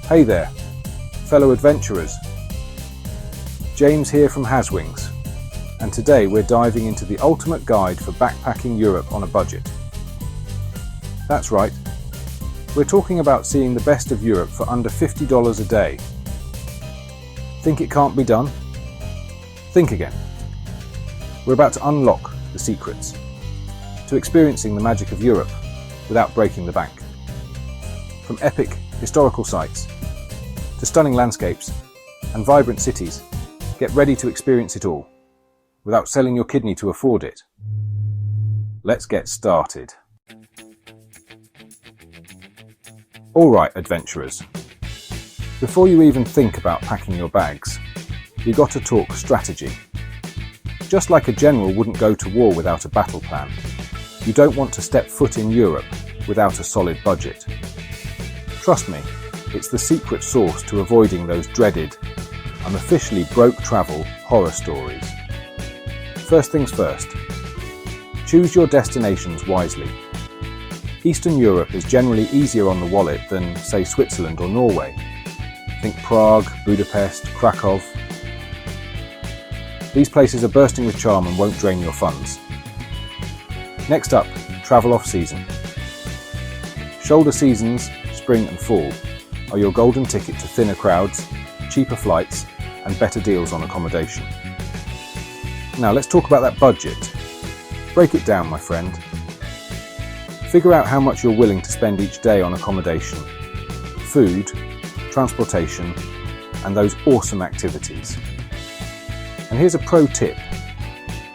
Hey there, fellow adventurers. James here from HasWings, and today we're diving into the ultimate guide for backpacking Europe on a budget. That's right, we're talking about seeing the best of Europe for under $50 a day. Think it can't be done? Think again. We're about to unlock the secrets to experiencing the magic of Europe without breaking the bank. From epic historical sites to stunning landscapes and vibrant cities, get ready to experience it all without selling your kidney to afford it. Let's get started. All right, adventurers. Before you even think about packing your bags, we got to talk strategy. Just like a general wouldn't go to war without a battle plan, you don't want to step foot in Europe without a solid budget. Trust me, it's the secret sauce to avoiding those dreaded, unofficially broke travel horror stories. First things first, choose your destinations wisely. Eastern Europe is generally easier on the wallet than, say, Switzerland or Norway. Think Prague, Budapest, Krakow. These places are bursting with charm and won't drain your funds. Next up, travel off-season. Shoulder seasons, spring and fall, are your golden ticket to thinner crowds, cheaper flights, and better deals on accommodation. Now let's talk about that budget. Break it down, my friend. Figure out how much you're willing to spend each day on accommodation, food, transportation, and those awesome activities. And here's a pro tip.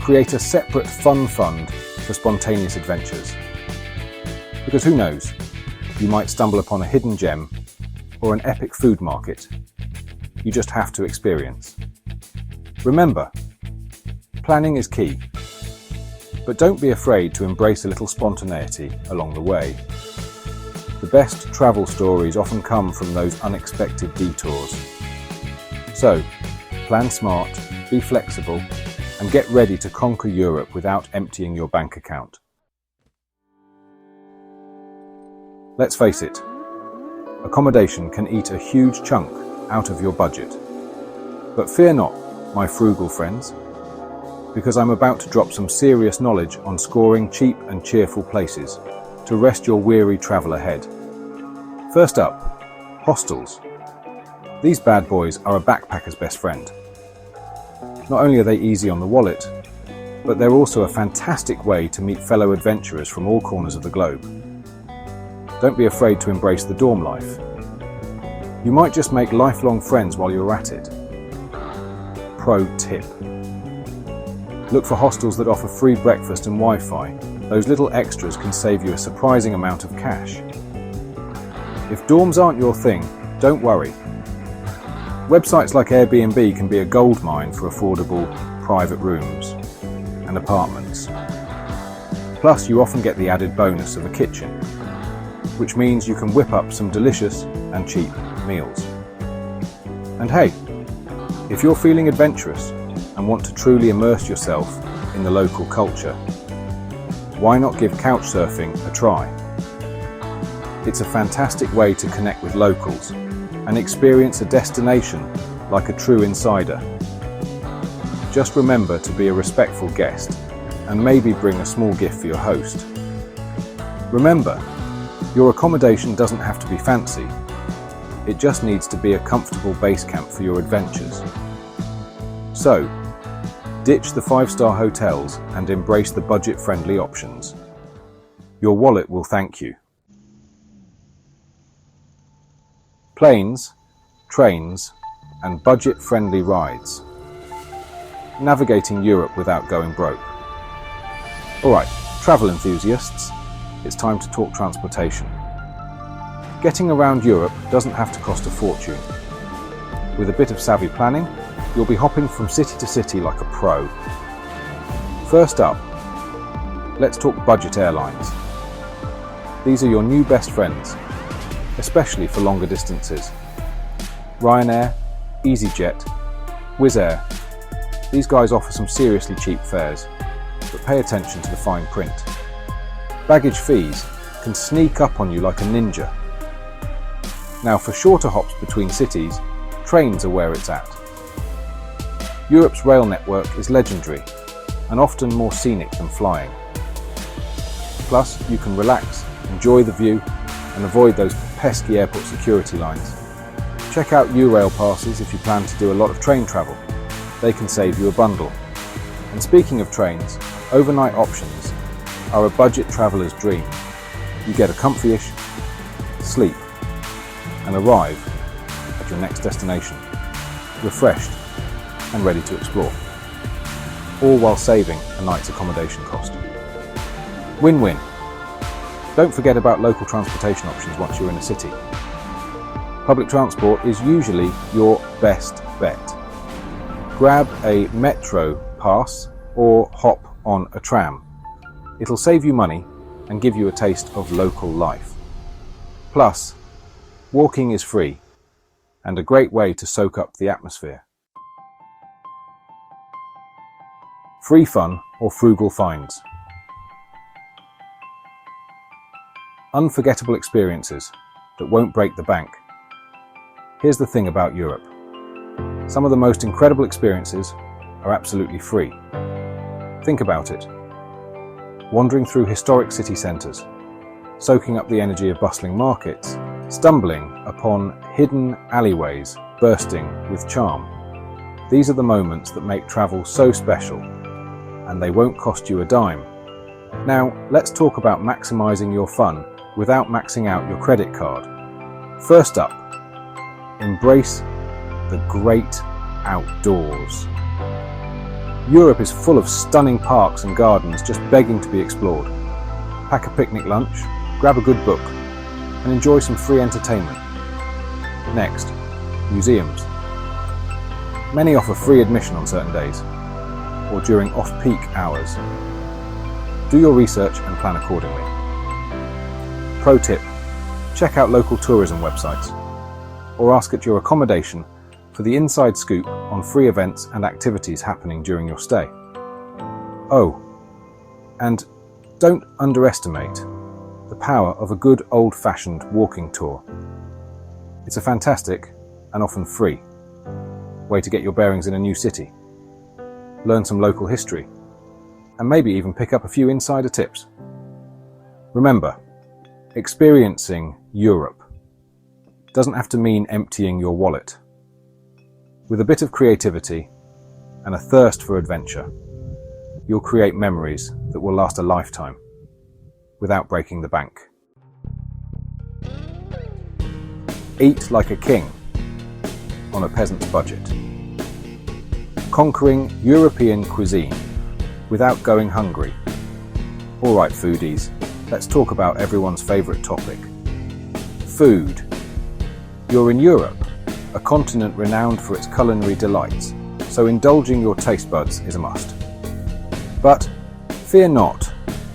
Create a separate fun fund for spontaneous adventures. Because who knows, you might stumble upon a hidden gem or an epic food market you just have to experience. Remember, planning is key, but don't be afraid to embrace a little spontaneity along the way. The best travel stories often come from those unexpected detours. So, plan smart, be flexible, and get ready to conquer Europe without emptying your bank account. Let's face it, accommodation can eat a huge chunk out of your budget. But fear not, my frugal friends, because I'm about to drop some serious knowledge on scoring cheap and cheerful places to rest your weary travel ahead. First up, hostels. These bad boys are a backpacker's best friend. Not only are they easy on the wallet, but they're also a fantastic way to meet fellow adventurers from all corners of the globe. Don't be afraid to embrace the dorm life. You might just make lifelong friends while you're at it. Pro tip. Look for hostels that offer free breakfast and Wi-Fi. Those little extras can save you a surprising amount of cash. If dorms aren't your thing, don't worry. Websites like Airbnb can be a goldmine for affordable private rooms and apartments. Plus, you often get the added bonus of a kitchen, which means you can whip up some delicious and cheap meals. And hey, if you're feeling adventurous and want to truly immerse yourself in the local culture, why not give couch surfing a try? It's a fantastic way to connect with locals and experience a destination like a true insider. Just remember to be a respectful guest and maybe bring a small gift for your host. Remember, your accommodation doesn't have to be fancy. It just needs to be a comfortable base camp for your adventures. So, ditch the 5-star hotels and embrace the budget-friendly options. Your wallet will thank you. Planes, trains, and budget-friendly rides. Navigating Europe without going broke. Alright, travel enthusiasts, it's time to talk transportation. Getting around Europe doesn't have to cost a fortune. With a bit of savvy planning, you'll be hopping from city to city like a pro. First up, let's talk budget airlines. These are your new best friends, especially for longer distances. Ryanair, EasyJet, Wizz Air. These guys offer some seriously cheap fares, but pay attention to the fine print. Baggage fees can sneak up on you like a ninja. Now for shorter hops between cities, trains are where it's at. Europe's rail network is legendary and often more scenic than flying. Plus, you can relax, enjoy the view and avoid those pesky airport security lines. Check out Eurail passes if you plan to do a lot of train travel. They can save you a bundle. And speaking of trains, overnight options are a budget traveller's dream. You get a comfy-ish sleep and arrive at your next destination, refreshed and ready to explore, all while saving a night's accommodation cost. Win-win. Don't forget about local transportation options once you're in a city. Public transport is usually your best bet. Grab a metro pass or hop on a tram. It'll save you money and give you a taste of local life. Plus, walking is free and a great way to soak up the atmosphere. Free fun or frugal finds. Unforgettable experiences that won't break the bank. Here's the thing about Europe. Some of the most incredible experiences are absolutely free. Think about it. Wandering through historic city centres, soaking up the energy of bustling markets, stumbling upon hidden alleyways bursting with charm. These are the moments that make travel so special, and they won't cost you a dime. Now, let's talk about maximising your fun without maxing out your credit card. First up, embrace the great outdoors. Europe is full of stunning parks and gardens just begging to be explored. Pack a picnic lunch, grab a good book, and enjoy some free entertainment. Next, museums. Many offer free admission on certain days, or during off-peak hours. Do your research and plan accordingly. Pro tip, check out local tourism websites, or ask at your accommodation for the inside scoop on free events and activities happening during your stay. Oh, and don't underestimate the power of a good old-fashioned walking tour. It's a fantastic, and often free, way to get your bearings in a new city, learn some local history, and maybe even pick up a few insider tips. Remember, experiencing Europe doesn't have to mean emptying your wallet. With a bit of creativity and a thirst for adventure, you'll create memories that will last a lifetime without breaking the bank. Eat like a king on a peasant's budget. Conquering European cuisine without going hungry. All right, foodies, let's talk about everyone's favourite topic. Food. You're in Europe, a continent renowned for its culinary delights, so indulging your taste buds is a must. But fear not,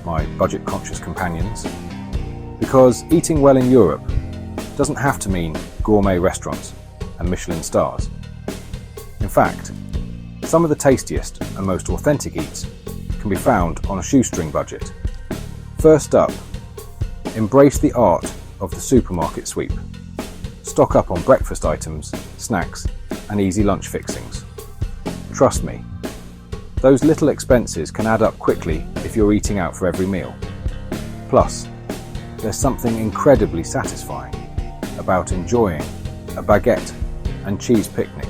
my budget-conscious companions, because eating well in Europe doesn't have to mean gourmet restaurants and Michelin stars. In fact, some of the tastiest and most authentic eats can be found on a shoestring budget. First up, embrace the art of the supermarket sweep. Stock up on breakfast items, snacks, and easy lunch fixings. Trust me, those little expenses can add up quickly if you're eating out for every meal. Plus, there's something incredibly satisfying about enjoying a baguette and cheese picnic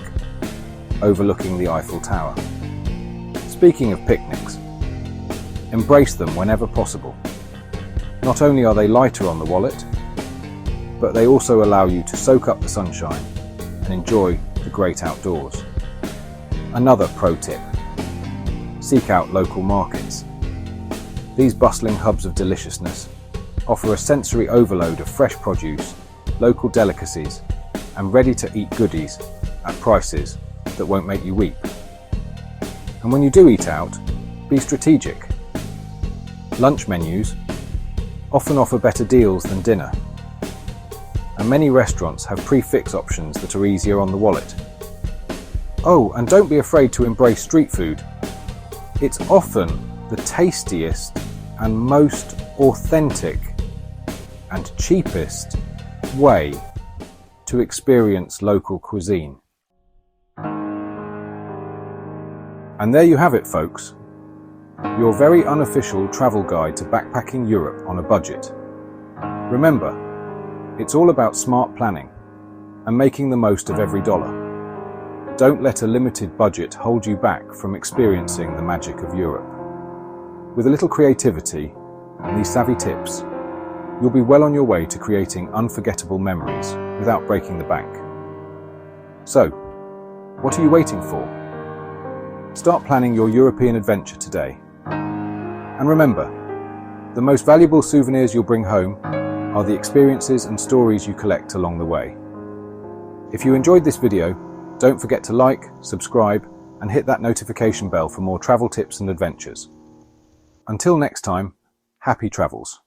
overlooking the Eiffel Tower. Speaking of picnics, embrace them whenever possible. Not only are they lighter on the wallet, but they also allow you to soak up the sunshine and enjoy the great outdoors. Another pro tip, seek out local markets. These bustling hubs of deliciousness offer a sensory overload of fresh produce, local delicacies, and ready-to-eat goodies at prices that won't make you weep. And when you do eat out, be strategic. Lunch menus often offer better deals than dinner, and many restaurants have prix-fixe options that are easier on the wallet. Oh, and don't be afraid to embrace street food. It's often the tastiest and most authentic and cheapest way to experience local cuisine. And there you have it, folks. Your very unofficial travel guide to backpacking Europe on a budget. Remember, it's all about smart planning and making the most of every dollar. Don't let a limited budget hold you back from experiencing the magic of Europe. With a little creativity and these savvy tips, you'll be well on your way to creating unforgettable memories without breaking the bank. So, what are you waiting for? Start planning your European adventure today. And remember, the most valuable souvenirs you'll bring home are the experiences and stories you collect along the way. If you enjoyed this video, don't forget to like, subscribe, and hit that notification bell for more travel tips and adventures. Until next time, happy travels.